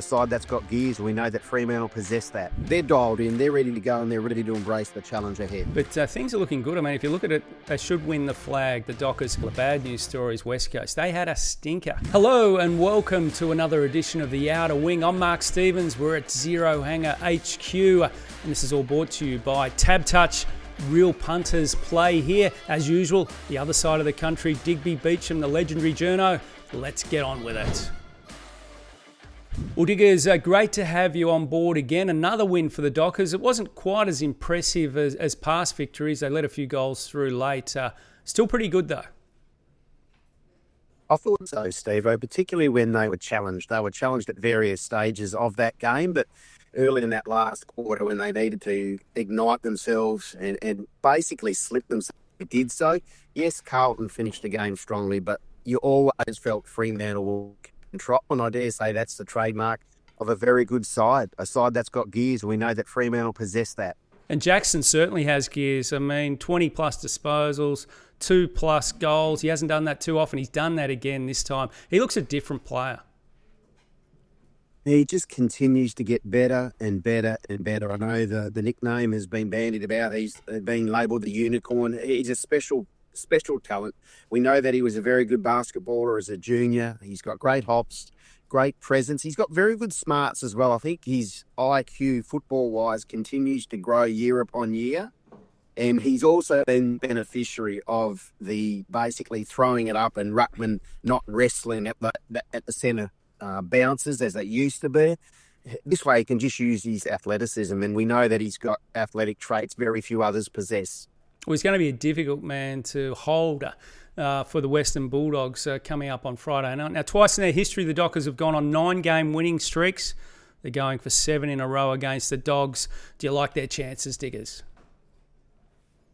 a side that's got gears. We know that Fremantle possess that. They're dialed in, they're ready to go, and they're ready to embrace the challenge ahead. But things are looking good. I mean, if you look at it, they should win the flag. The Dockers. The bad news story is West Coast. They had a stinker. Hello and welcome to another edition of The Outer Wing. I'm Mark Stevens. We're at Zero Hanger HQ, and this is all brought to you by TABtouch. Real punters play here. As usual, the other side of the country, Digby Beacham, the legendary journo. Let's get on with it. Well, Diggers, great to have you on board again. Another win for the Dockers. It wasn't quite as impressive as past victories. They let a few goals through late. Still pretty good, though. I thought so, Steve-o, particularly when they were challenged. They were challenged at various stages of that game, but early in that last quarter when they needed to ignite themselves and basically slip themselves, they did so. Yes, Carlton finished the game strongly, but you always felt Fremantle will control, and I dare say that's the trademark of a very good side, a side that's got gears. We know that Fremantle possess that. And Jackson certainly has gears. I mean, 20-plus disposals, 2-plus goals. He hasn't done that too often. He's done that again this time. He looks a different player. He just continues to get better and better and better. I know the nickname has been bandied about. He's been labelled the unicorn. He's a special talent. We know that he was a very good basketballer as a junior. He's got great hops, great presence. He's got very good smarts as well. I think his IQ, football-wise, continues to grow year upon year. And he's also been beneficiary of the basically throwing it up and ruckman not wrestling at the centre bounces as they used to be. This way he can just use his athleticism, and we know that he's got athletic traits very few others possess. Well, he's going to be a difficult man to hold for the Western Bulldogs coming up on Friday night. Now, twice in their history, the Dockers have gone on 9-game winning streaks. They're going for 7 in a row against the Dogs. Do you like their chances, Diggers?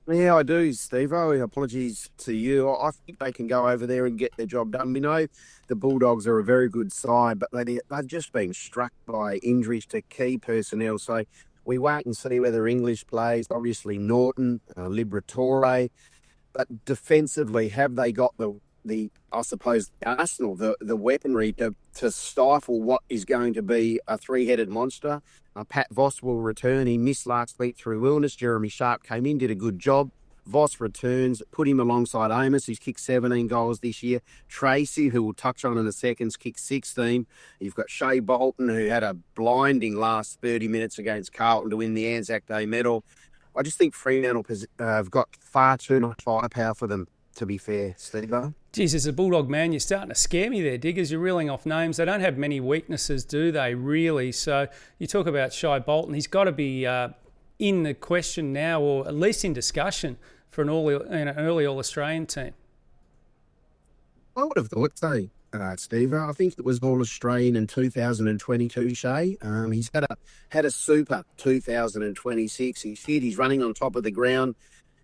Yeah, I do, Steve-o. Apologies to you. I think they can go over there and get their job done. We know the Bulldogs are a very good side, but they've just been struck by injuries to key personnel. So we wait and see whether English plays. Obviously, Norton, Liberatore. But defensively, have they got the I suppose, the arsenal, the weaponry to stifle what is going to be a three-headed monster? Pat Voss will return. He missed last week through illness. Jeremy Sharp came in, did a good job. Voss returns, put him alongside Amos, who's kicked 17 goals this year. Tracy, who we'll touch on in a second, kicked 16. You've got Shea Bolton, who had a blinding last 30 minutes against Carlton to win the Anzac Day medal. I just think Fremantle have got far too much firepower for them, to be fair, Steve-o. Geez, as a Bulldog man, you're starting to scare me there, Diggers. You're reeling off names. They don't have many weaknesses, do they, really? So you talk about Shea Bolton. He's got to be in the question now, or at least in discussion, for an early All-Australian team. I would have thought so, Steve-o. I think it was All-Australian in 2022, Shea. He's had a super 2026. He's fit, he's running on top of the ground,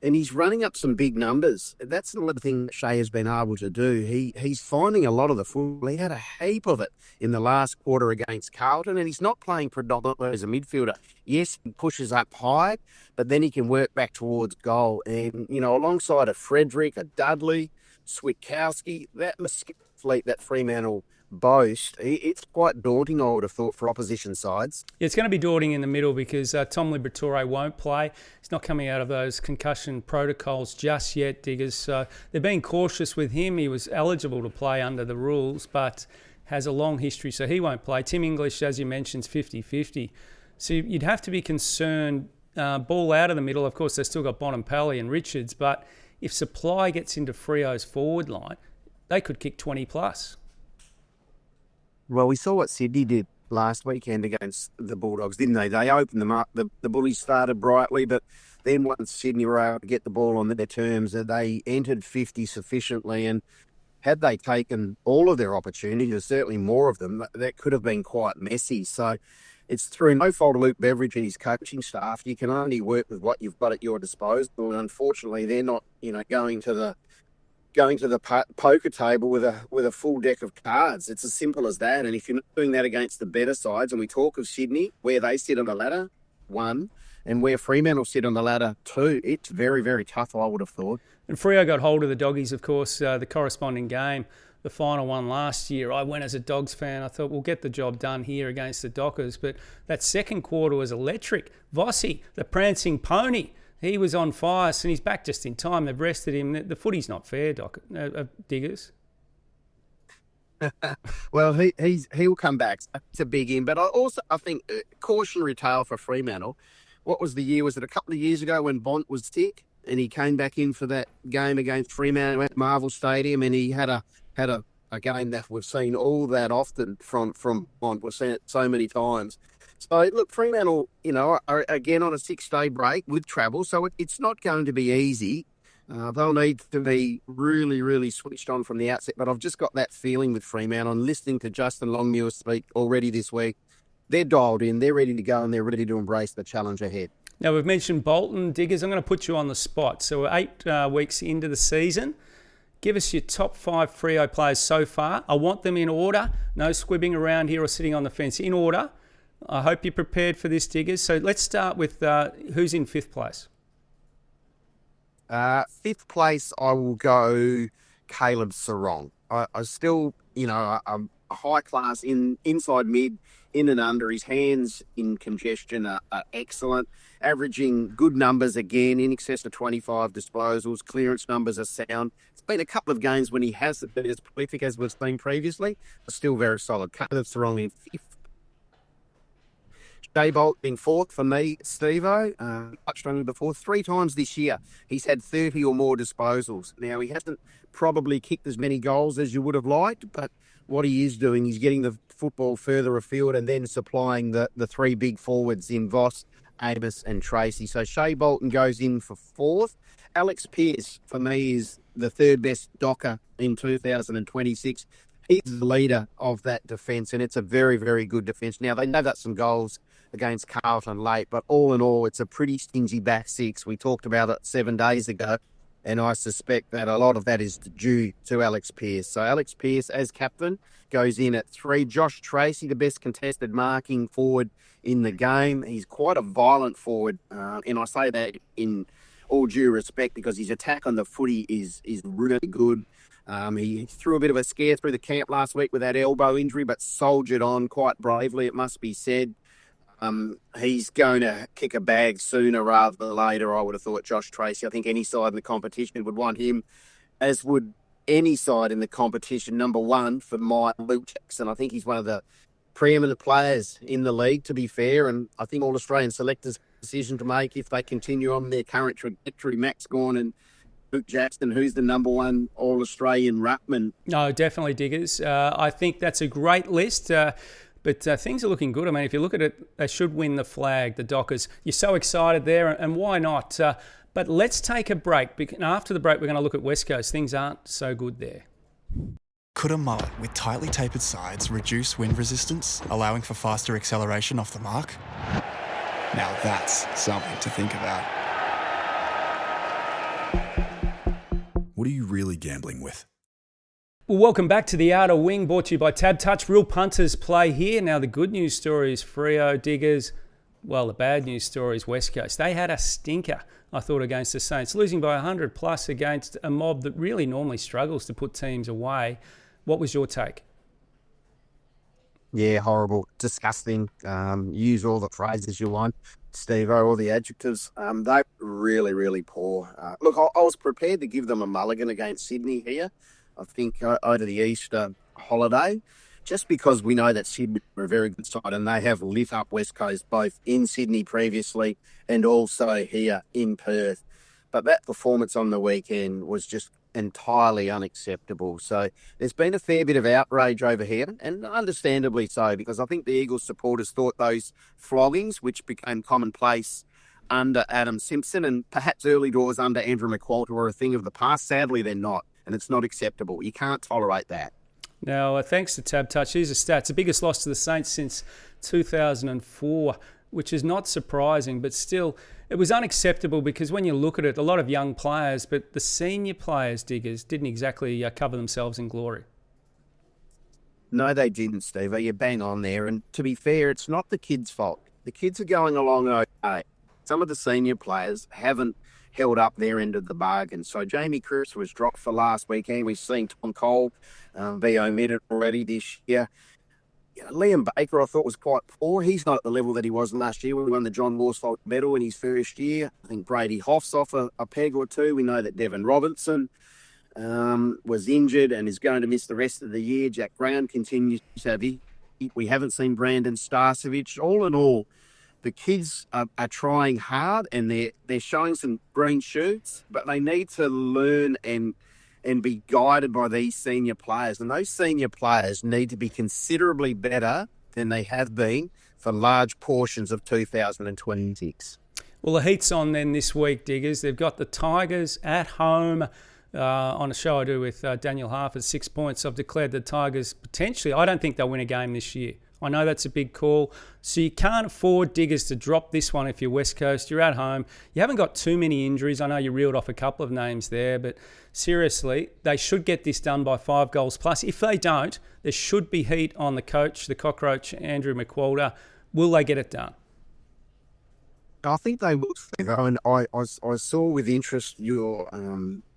and he's running up some big numbers. That's another thing that Shea has been able to do. He's finding a lot of the football. He had a heap of it in the last quarter against Carlton, and he's not playing predominantly as a midfielder. Yes, he pushes up high, but then he can work back towards goal. And, alongside a Frederick, a Dudley, Switkowski, that fleet that Fremantle boast, it's quite daunting, I would have thought, for opposition sides. Yeah, it's going to be daunting in the middle because Tom Liberatore won't play. He's not coming out of those concussion protocols just yet, Diggers. So they're being cautious with him. He was eligible to play under the rules, but has a long history, so he won't play. Tim English, as you mentioned, is 50-50. So you'd have to be concerned. Ball out of the middle, of course, they've still got Bonampelli and Richards, but if Supply gets into Freo's forward line, they could kick 20+. Well, we saw what Sydney did last weekend against the Bulldogs, didn't they? They opened them up. The Bullies started brightly, but then once Sydney were able to get the ball on their terms, they entered 50 sufficiently. And had they taken all of their opportunities, or certainly more of them, that could have been quite messy. So it's through no fault of Luke Beveridge and his coaching staff. You can only work with what you've got at your disposal. And unfortunately, they're not, going to the poker table with a full deck of cards. It's as simple as that. And if you're not doing that against the better sides, and we talk of Sydney, where they sit on the ladder, 1, and where Fremantle sit on the ladder, 2, it's very, very tough, I would have thought. And Freo got hold of the Doggies, of course, the corresponding game the final one last year. I went as a Dogs fan. I thought we'll get the job done here against the Dockers. But that second quarter was electric. Vossi, the prancing pony, he was on fire, and he's back just in time. They've rested him. The footy's not fair, Diggers. Well, he'll come back. It's a big in, but I think cautionary tale for Fremantle. What was the year? Was it a couple of years ago when Bont was sick and he came back in for that game against Fremantle at Marvel Stadium, and he had a game that we've seen all that often from Bont. We've seen it so many times. So look, Fremantle, are again on a 6-day break with travel, so it's not going to be easy. They'll need to be really, really switched on from the outset. But I've just got that feeling with Fremantle. I'm listening to Justin Longmuir speak already this week. They're dialed in, they're ready to go, and they're ready to embrace the challenge ahead. Now, we've mentioned Bolton, Diggers. I'm going to put you on the spot. So we're 8 weeks into the season. Give us your top 5 Freo players so far. I want them in order. No squibbing around here or sitting on the fence. In order. I hope you're prepared for this, Diggers. So let's start with who's in 5th place. 5th place, I will go Caleb Sarong. I still, I'm a high class inside mid, in and under. His hands in congestion are excellent, averaging good numbers again, in excess of 25 disposals. Clearance numbers are sound. It's been a couple of games when he hasn't been as prolific as we've seen previously, but still very solid. Caleb Sarong in 5th. Shea Bolt in 4th for me, Steve-O. Touched on it before. 3 times this year, he's had 30 or more disposals. Now, he hasn't probably kicked as many goals as you would have liked, but what he is doing, he's getting the football further afield and then supplying the 3 big forwards in Voss, Amos and Tracy. So Shea Bolton goes in for 4th. Alex Pearce, for me, is the 3rd best Docker in 2026. He's the leader of that defence, and it's a very, very good defence. Now, they know that some goals against Carlton late, but all in all, it's a pretty stingy back 6. We talked about it 7 days ago, and I suspect that a lot of that is due to Alex Pearce. So Alex Pearce, as captain, goes in at 3. Josh Tracy, the best contested marking forward in the game. He's quite a violent forward, and I say that in all due respect because his attack on the footy is really good. He threw a bit of a scare through the camp last week with that elbow injury, but soldiered on quite bravely, it must be said. He's going to kick a bag sooner rather than later, I would have thought, Josh Tracy. I think any side in the competition would want him, as would any side in the competition. Number 1 for Luke Jackson. I think he's one of the preeminent players in the league, to be fair, and I think all Australian selectors have a decision to make if they continue on their current trajectory. Max Gawn and Luke Jackson, who's the number 1 All-Australian ruckman? No, definitely, Diggers. I think that's a great list. But things are looking good. I mean, if you look at it, they should win the flag, the Dockers. You're so excited there, and why not? But let's take a break. And after the break, we're going to look at West Coast. Things aren't so good there. Could a mullet with tightly tapered sides reduce wind resistance, allowing for faster acceleration off the mark? Now that's something to think about. What are you really gambling with? Well, welcome back to the Outer Wing, brought to you by TABtouch. Real punters play here. Now, the good news story is Freo, Diggers. Well, the bad news story is West Coast. They had a stinker, I thought, against the Saints, losing by 100 plus against a mob that really normally struggles to put teams away. What was your take? Yeah, horrible, disgusting. Use all the phrases you want, Steve-O, all the adjectives. They really, really poor. Look, I was prepared to give them a mulligan against Sydney here. I think over the Easter holiday, just because we know that Sydney are a very good side and they have lit up West Coast both in Sydney previously and also here in Perth. But that performance on the weekend was just entirely unacceptable. So there's been a fair bit of outrage over here, and understandably so, because I think the Eagles supporters thought those floggings, which became commonplace under Adam Simpson and perhaps early doors under Andrew McQualter, were a thing of the past. Sadly, they're not. And it's not acceptable. You can't tolerate that. Now, thanks to TABtouch, here's the stats. The biggest loss to the Saints since 2004, which is not surprising, but still, it was unacceptable because when you look at it, a lot of young players, but the senior players, Diggers, didn't exactly cover themselves in glory. No, they didn't, Steve. You bang on there. And to be fair, it's not the kids' fault. The kids are going along okay. Some of the senior players haven't held up their end of the bargain. So Jamie Cripps was dropped for last weekend. We've seen Tom Cole be omitted already this year. Liam Baker, I thought, was quite poor. He's not at the level that he was last year when he won the John Worsfold medal in his first year. I think Brady Hoff's off a peg or two. We know that Devon Robinson was injured and is going to miss the rest of the year. Jack Brown continues to have it. We haven't seen Brandon Starcevic. All in all, the kids are trying hard and they're showing some green shoots, but they need to learn and be guided by these senior players. And those senior players need to be considerably better than they have been for large portions of 2026. Well, the heat's on then this week, Diggers. They've got the Tigers at home. On a show I do with Daniel Harf at 6 points, I've declared the Tigers potentially, I don't think they'll win a game this year. I know that's a big call. So you can't afford, Diggers, to drop this one if you're West Coast. You're at home. You haven't got too many injuries. I know you reeled off a couple of names there, but seriously, they should get this done by 5 goals plus. If they don't, there should be heat on the coach, the cockroach, Andrew McWalter. Will they get it done? I think they will. And I saw with interest your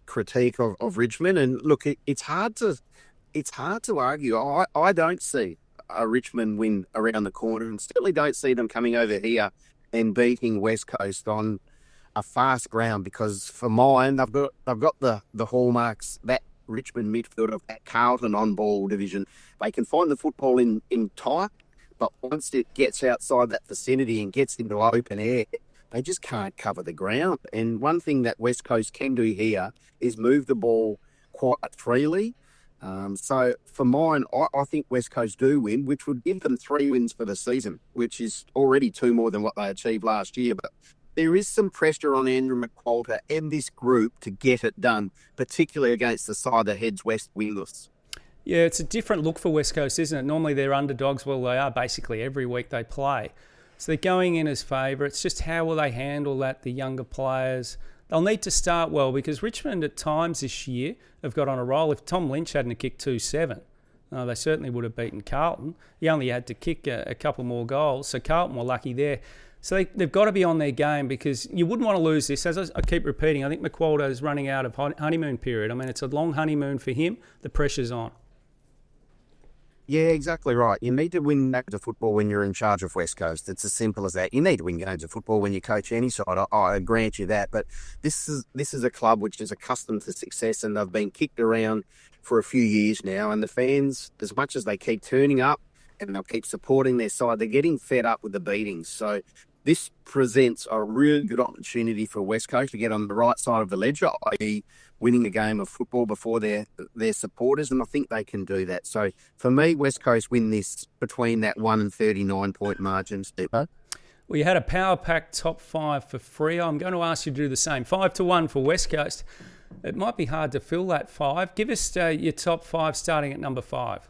critique of Richmond, and look, it's hard to argue. I don't see a Richmond win around the corner, and certainly don't see them coming over here and beating West Coast on a fast ground, because for mine, they've got the hallmarks, that Richmond midfield of that Carlton on-ball division. They can find the football in tight, but once it gets outside that vicinity and gets into open air, they just can't cover the ground. And one thing that West Coast can do here is move the ball quite freely. So for mine, I think West Coast do win, which would give them 3 wins for the season, which is already 2 more than what they achieved last year. But there is some pressure on Andrew McWalter and this group to get it done, particularly against the side that heads west wingless. Yeah, it's a different look for West Coast, isn't it? Normally they're underdogs. Well, they are basically every week they play. So they're going in as favourites. Just how will they handle that, the younger players? They'll need to start well, because Richmond at times this year have got on a roll. If Tom Lynch hadn't kicked 2-7, they certainly would have beaten Carlton. He only had to kick a couple more goals, so Carlton were lucky there. So they've got to be on their game, because you wouldn't want to lose this. As I keep repeating, I think McWalter is running out of honeymoon period. I mean, it's a long honeymoon for him. The pressure's on. Yeah, exactly right. You need to win games of football when you're in charge of West Coast. It's as simple as that. You need to win games of football when you coach any side. I grant you that. But this is a club which is accustomed to success, and they've been kicked around for a few years now. And the fans, as much as they keep turning up and they'll keep supporting their side, they're getting fed up with the beatings. So this presents a really good opportunity for West Coast to get on the right side of the ledger, i.e. winning a game of football before their supporters, and I think they can do that. So for me, West Coast win this between that 1 and 39 point margin, Steve. Well, you had a power pack top 5 for Freo. I'm going to ask you to do the same. 5-1 for West Coast. It might be hard to fill that 5. Give us your top 5 starting at number 5.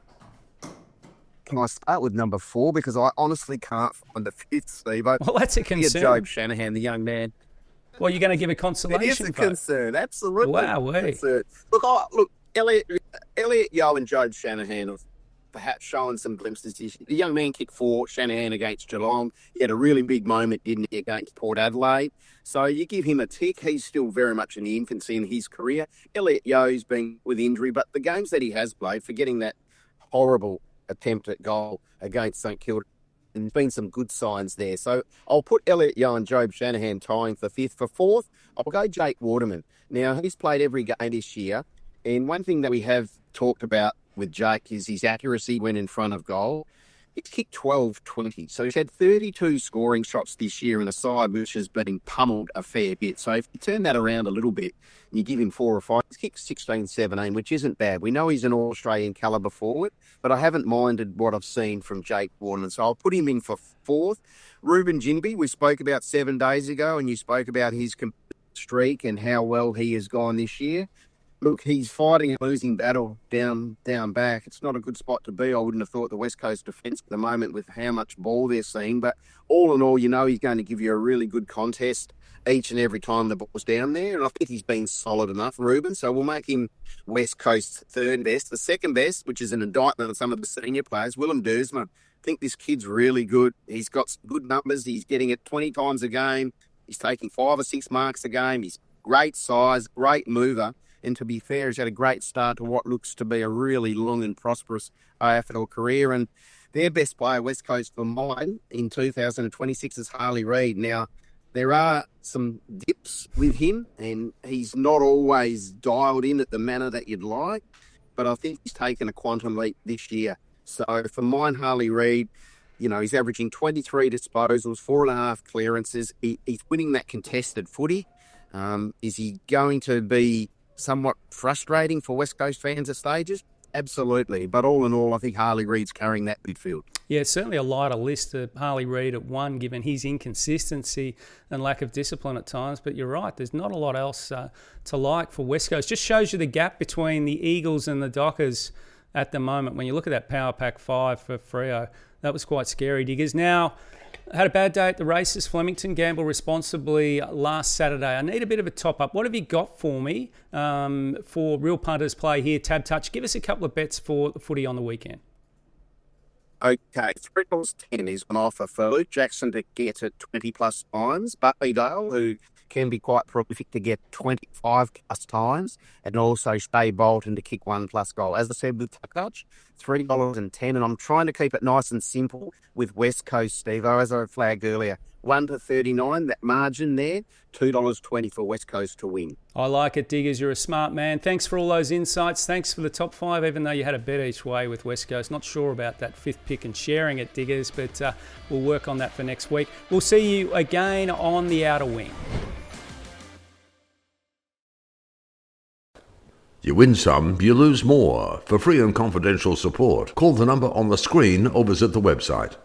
Can I start with number 4? Because I honestly can't find the 5th, Steve. Well, that's a concern. Job Shanahan, the young man. Well, you're going to give a consolation It is a vote. concern, absolutely. Wow, Look, Elliot Yeo and Joe Shanahan have perhaps shown some glimpses this year. The young man kicked 4, Shanahan against Geelong. He had a really big moment, didn't he, against Port Adelaide. So you give him a tick. He's still very much in the infancy in his career. Elliot Yeo's been with injury, but the games that he has played, forgetting that horrible attempt at goal against St Kilda, and there's been some good signs there. So I'll put Elliot Yeo and Job Shanahan tying for 5th. For 4th, I'll go Jake Waterman. Now, he's played every game this year, and one thing that we have talked about with Jake is his accuracy when in front of goal. He's kicked 12-20, so he's had 32 scoring shots this year in a side which has been pummeled a fair bit. So if you turn that around a little bit and you give him 4 or 5, he's kicked 16-17, which isn't bad. We know he's an All-Australian calibre forward, but I haven't minded what I've seen from Jake Waterman, so I'll put him in for 4th. Ruben Ginbey, we spoke about 7 days ago, and you spoke about his streak and how well he has gone this year. Look, he's fighting a losing battle down back. It's not a good spot to be. I wouldn't have thought the West Coast defence at the moment with how much ball they're seeing. But all in all, you know he's going to give you a really good contest each and every time the ball's down there. And I think he's been solid enough, Ruben. So we'll make him West Coast's 3rd best. The 2nd best, which is an indictment on some of the senior players, Willem Dersma. I think this kid's really good. He's got some good numbers. He's getting it 20 times a game. He's taking 5 or 6 marks a game. He's great size, great mover. And to be fair, he's had a great start to what looks to be a really long and prosperous AFL career. And their best player, West Coast, for mine in 2026 is Harley Reid. Now, there are some dips with him, and he's not always dialed in at the manner that you'd like, but I think he's taken a quantum leap this year. So for mine, Harley Reid, you know, he's averaging 23 disposals, 4.5 clearances. He's winning that contested footy. Is he going to be somewhat frustrating for West Coast fans at stages? Absolutely. But all in all, I think Harley Reid's carrying that midfield. Yeah, it's certainly a lighter list to Harley Reid at 1, given his inconsistency and lack of discipline at times. But you're right, there's not a lot else to like for West Coast. Just shows you the gap between the Eagles and the Dockers at the moment. When you look at that Power Pack 5 for Freo, that was quite scary. Diggers now had a bad day at the races. Flemington gambled responsibly last Saturday. I need a bit of a top-up. What have you got for me for Real Punters Play here, TABtouch? Give us a couple of bets for the footy on the weekend. Okay, $3.10 is on offer for Luke Jackson to get it 20-plus times. Buckley-Dale, who can be quite prolific, to get 25-plus times, and also Shea Bolton to kick 1-plus goal. As I said with TABtouch, $3.10, and I'm trying to keep it nice and simple with West Coast, Steve-O, as I flagged earlier. 1 to 39, that margin there, $2.20 for West Coast to win. I like it, Diggers. You're a smart man. Thanks for all those insights. Thanks for the top 5, even though you had a bet each way with West Coast. Not sure about that 5th pick and sharing it, Diggers, but we'll work on that for next week. We'll see you again on the Outer Wing. You win some, you lose more. For free and confidential support, call the number on the screen or visit the website.